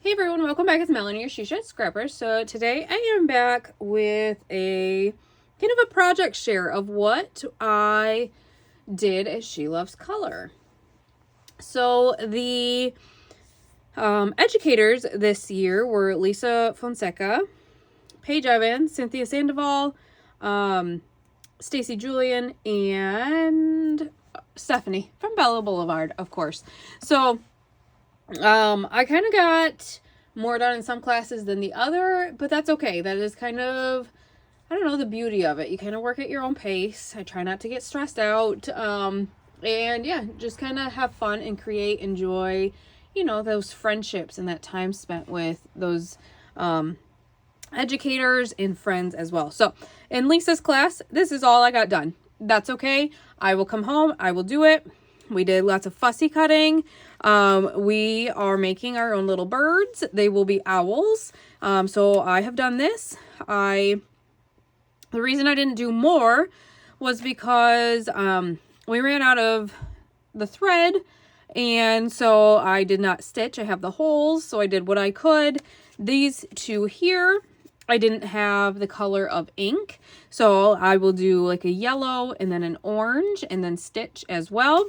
Hey everyone, welcome back. It's Melanie, your She Shed Scrapper. So today I am back with a kind of a project share of what I did at She Loves Color. So the educators this year were Lisa Fonseca, Paige Evans, Cynthia Sandoval, Stacy, Julian, and Stephanie from Bella Boulevard, of course. So I kind of got more done in some classes than the other, but that's okay. That is kind of, I don't know, the beauty of it. You kind of work at your own pace. I try not to get stressed out. And yeah, just kind of have fun and create, enjoy, you know, those friendships and that time spent with those educators and friends as well. So in Lisa's class, this is all I got done. That's okay. I will come home. I will do it. We did lots of fussy cutting. We are making our own little birds. They will be owls. So I have done this. The reason I didn't do more was because we ran out of the thread, and so I did not stitch. I have the holes, so I did what I could. These two here, I didn't have the color of ink, so I will do like a yellow and then an orange and then stitch as well.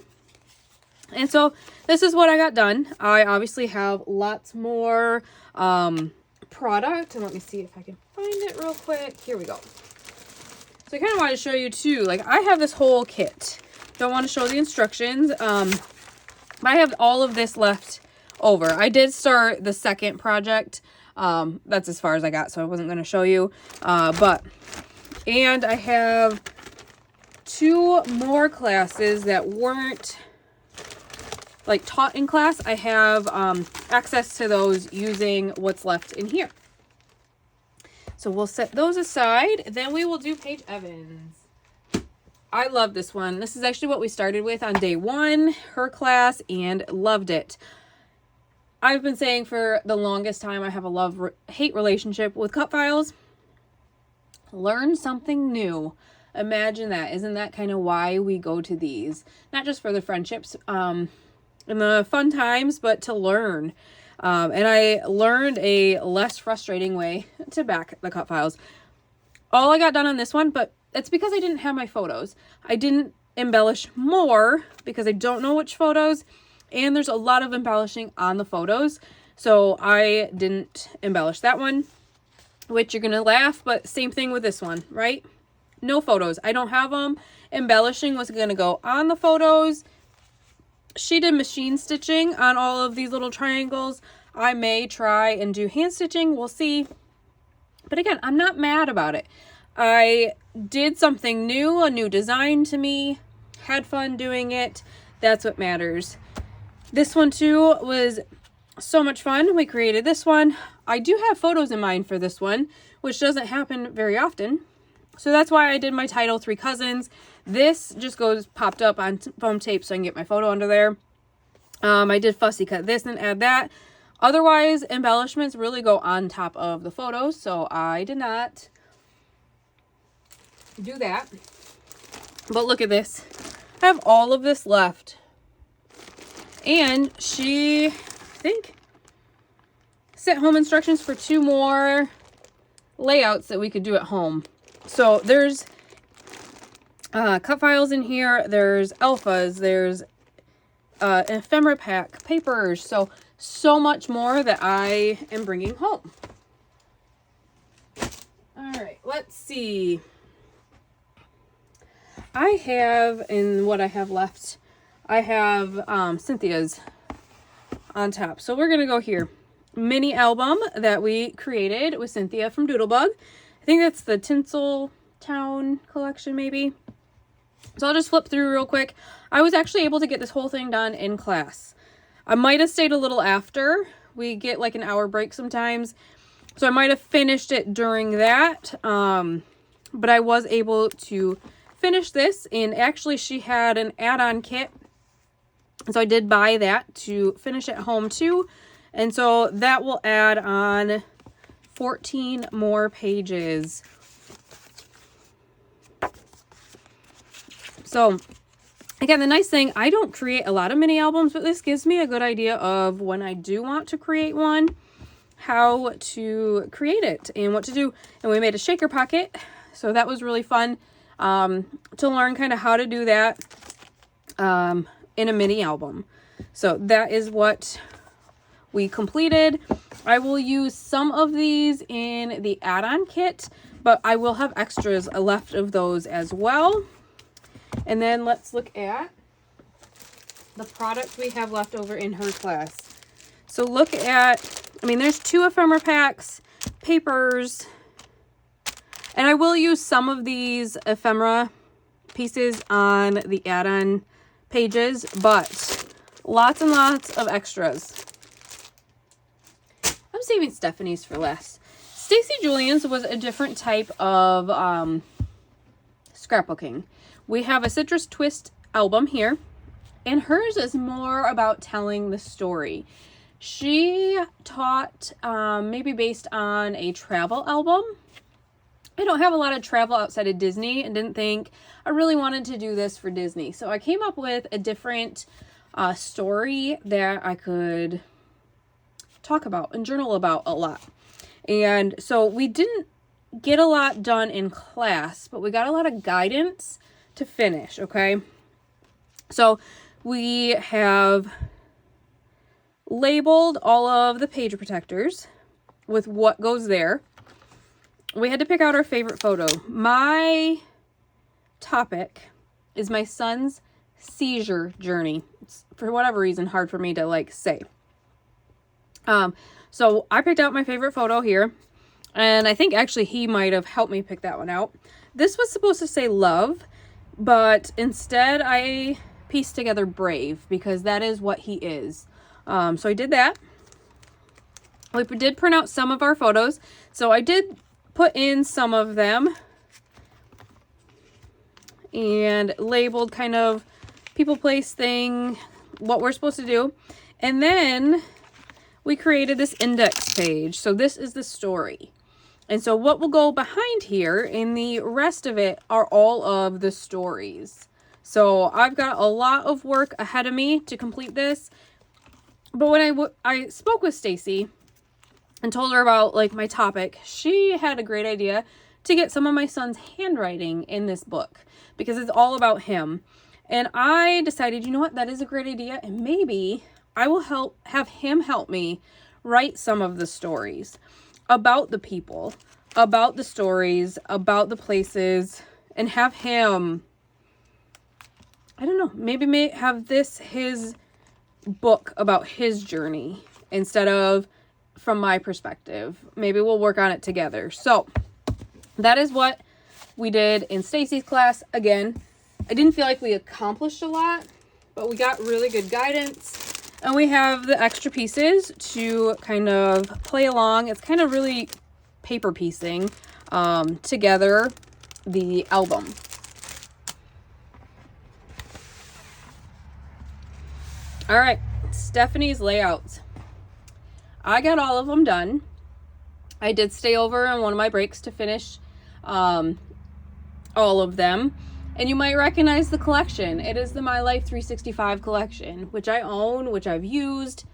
And so this is what I got done. I obviously have lots more product, and let me see if I can find it real quick. Here we go. So I kind of want to show you too, like I have this whole kit. Don't want to show the instructions. But I have all of this left over. I did start the second project. That's as far as I got, so I wasn't going to show you. And I have two more classes that weren't like taught in class. I have access to those using what's left in here. So we'll set those aside. Then we will do Paige Evans. I love this one. This is actually what we started with on day one, her class, and loved it. I've been saying for the longest time I have a love-hate relationship with cut files. Learn something new. Imagine that. Isn't that kind of why we go to these? Not just for the friendships, and the fun times, but to learn. And I learned a less frustrating way to back the cut files. All I got done on this one, but it's because I didn't have my photos. I didn't embellish more because I don't know which photos, and there's a lot of embellishing on the photos. So I didn't embellish that one, which you're going to laugh, but same thing with this one, right? No photos. I don't have them. Embellishing was going to go on the photos. She did machine stitching on all of these little triangles. I may try and do hand stitching. We'll see. But again, I'm not mad about it. I did something new, a new design to me, had fun doing it. That's what matters. This one too was so much fun. We created this one. I do have photos in mind for this one, which doesn't happen very often. So that's why I did my title, Three Cousins. This just popped up on foam tape so I can get my photo under there. I did fussy cut this and add that. Otherwise, embellishments really go on top of the photos, so I did not do that. But look at this. I have all of this left. And she, I think, sent home instructions for 2 more layouts that we could do at home. So there's cut files in here, there's alphas, there's an ephemera pack, papers, so much more that I am bringing home. All right, let's see. I have, in what I have left, I have Cynthia's on top. So we're going to go here. Mini album that we created with Cynthia from Doodlebug. I think that's the Tinsel Town collection maybe. So I'll just flip through real quick. I was actually able to get this whole thing done in class. I might have stayed a little after. We get like an hour break sometimes. So I might have finished it during that. But I was able to finish this. And actually she had an add-on kit. So I did buy that to finish at home too. And so that will add on 14 more pages. So again, the nice thing, I don't create a lot of mini albums, but this gives me a good idea of when I do want to create one. how to create it and what to do. And we made a shaker pocket. So that was really fun to learn kind of how to do that in a mini album. So that is what we completed. I will use some of these in the add-on kit, but I will have extras left of those as well. And then let's look at the products we have left over in her class. So look at, I mean, there's 2 ephemera packs, papers, and I will use some of these ephemera pieces on the add-on pages, but lots and lots of extras. I'm saving Stephanie's for last. Stacy Julian's was a different type of scrapbooking. We have a citrus twist album here, and hers is more about telling the story. She taught maybe based on a travel album. I don't have a lot of travel outside of Disney and didn't think I really wanted to do this for Disney. So I came up with a different story that I could talk about and journal about a lot. And so we didn't get a lot done in class, but we got a lot of guidance to finish, okay? So we have labeled all of the page protectors with what goes there. We had to pick out our favorite photo. My topic is my son's seizure journey. It's, for whatever reason, hard for me to like say. So I picked out my favorite photo here, and I think actually he might have helped me pick that one out. This was supposed to say love, but instead I pieced together brave because that is what he is. So I did that. We did print out some of our photos, so I did put in some of them and labeled kind of people, place, thing, what we're supposed to do. And then we created this index page. So this is the story. And so what will go behind here in the rest of it are all of the stories. So I've got a lot of work ahead of me to complete this. But when I spoke with Stacy and told her about like my topic, she had a great idea to get some of my son's handwriting in this book because it's all about him. And I decided, you know what, that is a great idea, and maybe I will have him help me write some of the stories about the people, about the stories, about the places, and have him, I don't know, maybe have this his book about his journey instead of from my perspective. Maybe we'll work on it together. So that is what we did in Stacy's class. Again, I didn't feel like we accomplished a lot, but we got really good guidance. And we have the extra pieces to kind of play along. It's kind of really paper piecing together the album. All right, Stephanie's layouts. I got all of them done. I did stay over on one of my breaks to finish all of them. And you might recognize the collection. It is the My Life 365 collection, which I own, which I've used.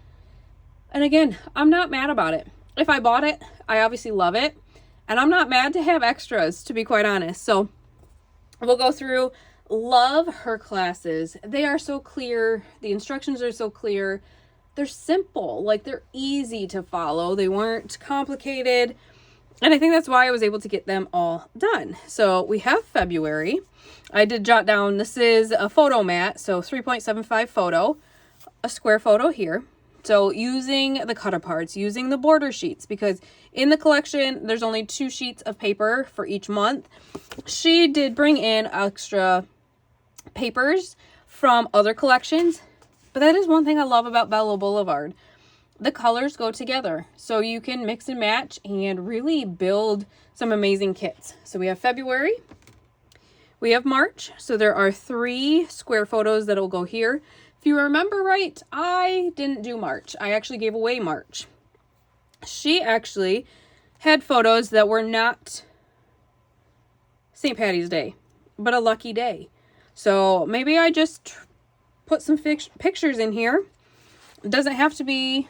And again, I'm not mad about it. If I bought it, I obviously love it. And I'm not mad to have extras, to be quite honest. So we'll go through. Love her classes. They are so clear. The instructions are so clear. They're simple. Like, they're easy to follow. They weren't complicated. And I think that's why I was able to get them all done. So we have February. I did jot down, this is a photo mat, so 3.75 photo, a square photo here. So using the cut aparts, using the border sheets, because in the collection, there's only 2 sheets of paper for each month. She did bring in extra papers from other collections, but that is one thing I love about Bella Boulevard. The colors go together, so you can mix and match and really build some amazing kits. So we have February, we have March, so there are 3 square photos that will go here. If you remember right, I didn't do March. I actually gave away March. She actually had photos that were not St. Patty's Day, but a lucky day. So maybe I just put some pictures in here. It doesn't have to be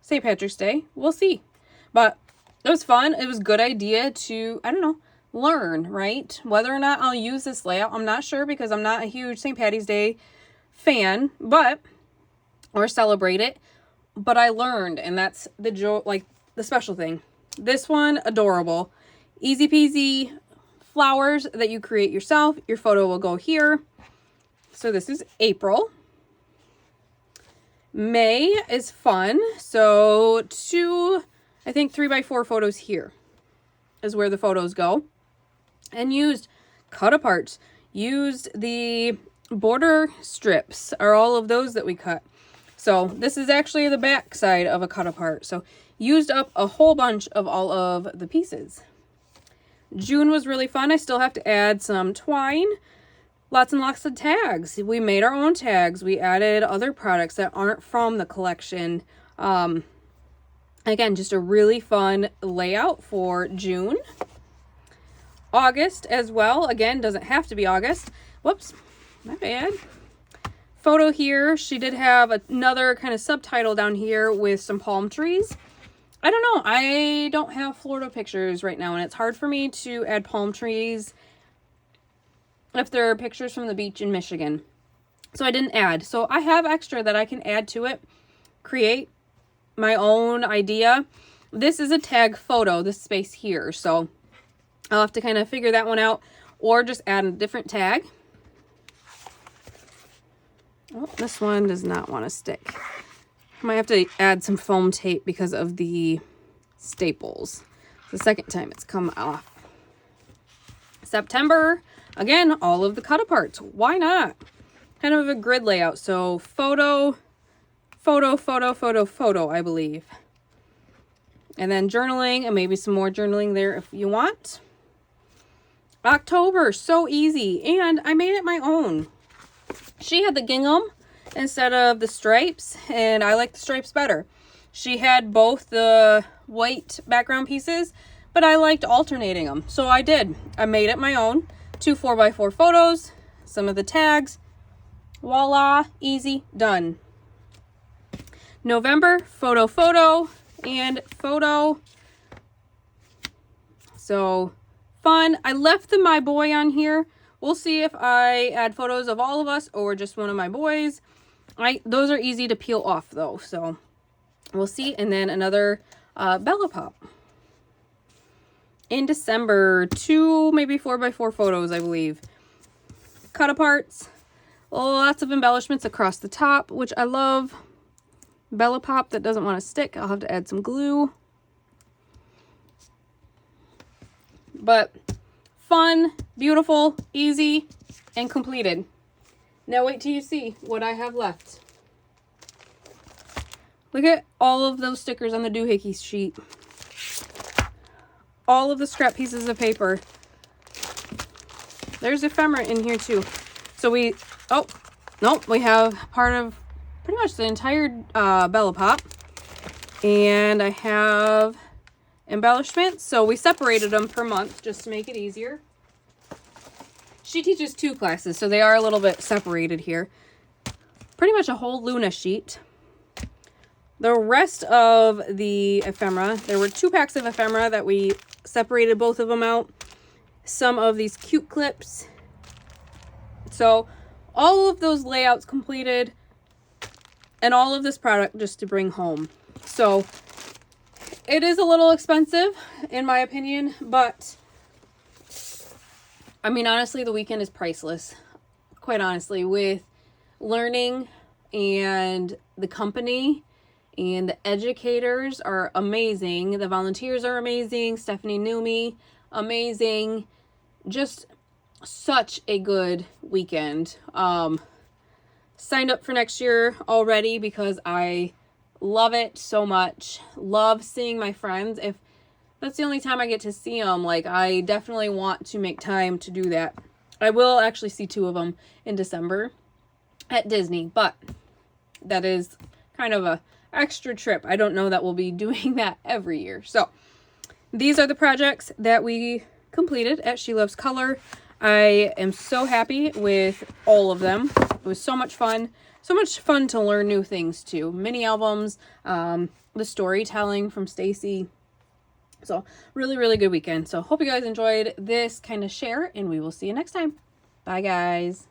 St. Patrick's Day. We'll see. But it was fun. It was a good idea to, I don't know, learn, right? Whether or not I'll use this layout, I'm not sure because I'm not a huge St. Patty's Day fan, or celebrate it. But I learned, and that's the joy, like the special thing. This one, adorable. Easy peasy flowers that you create yourself. Your photo will go here. So this is April. May is fun. So I think 3x4 photos here is where the photos go. And used cut aparts. Used the border strips, are all of those that we cut. So this is actually the back side of a cut apart. So used up a whole bunch of all of the pieces. June was really fun. I still have to add some twine. Lots and lots of tags. We made our own tags. We added other products that aren't from the collection. Again, just a really fun layout for June. August as well. Again, doesn't have to be August. Whoops, my bad. Photo here. She did have another kind of subtitle down here with some palm trees. I don't know. I don't have Florida pictures right now, and it's hard for me to add palm trees if there are pictures from the beach in Michigan. So I didn't add. So I have extra that I can add to it. Create my own idea. This is a tag photo, this space here. So I'll have to kind of figure that one out or just add a different tag. Oh, this one does not want to stick. I might have to add some foam tape because of the staples. It's the second time it's come off. September, again, all of the cut aparts. Why not? Kind of a grid layout. So photo, photo, photo, photo, photo, I believe. And then journaling, and maybe some more journaling there if you want. October, so easy. And I made it my own. She had the gingham instead of the stripes, and I like the stripes better. She had both the white background pieces, but I liked alternating them. So I did. I made it my own. 2 4x4 photos, some of the tags. Voila, easy, done. November, photo, photo, and photo. So fun. I left the my boy on here. We'll see if I add photos of all of us or just one of my boys. Those are easy to peel off though, so we'll see. And then another Bella Pop. In December, 2 maybe 4x4 photos, I believe. Cut aparts. Lots of embellishments across the top, which I love. Bella Pop that doesn't want to stick. I'll have to add some glue. But fun, beautiful, easy, and completed. Now wait till you see what I have left. Look at all of those stickers on the doohickey sheet. All of the scrap pieces of paper. There's ephemera in here too. So we have part of pretty much the entire Bella Pop. And I have embellishments. So we separated them per month just to make it easier. She teaches 2 classes, so they are a little bit separated here. Pretty much a whole Luna sheet. The rest of the ephemera, there were 2 packs of ephemera that we separated both of them out. Some of these cute clips. So all of those layouts completed, and all of this product just to bring home. So it is a little expensive in my opinion, but I mean, honestly, the weekend is priceless. Quite honestly, with learning and the company and the educators are amazing. The volunteers are amazing. Stephanie knew me. Amazing. Just such a good weekend. Signed up for next year already because I love it so much. Love seeing my friends. If that's the only time I get to see them, like, I definitely want to make time to do that. I will actually see 2 of them in December at Disney, but that is kind of a extra trip. I don't know that we'll be doing that every year. So these are the projects that we completed at She Loves Color. I am so happy with all of them. It was so much fun. So much fun to learn new things too. Mini albums, the storytelling from Stacy. So really, really good weekend. So hope you guys enjoyed this kind of share, and we will see you next time. Bye, guys.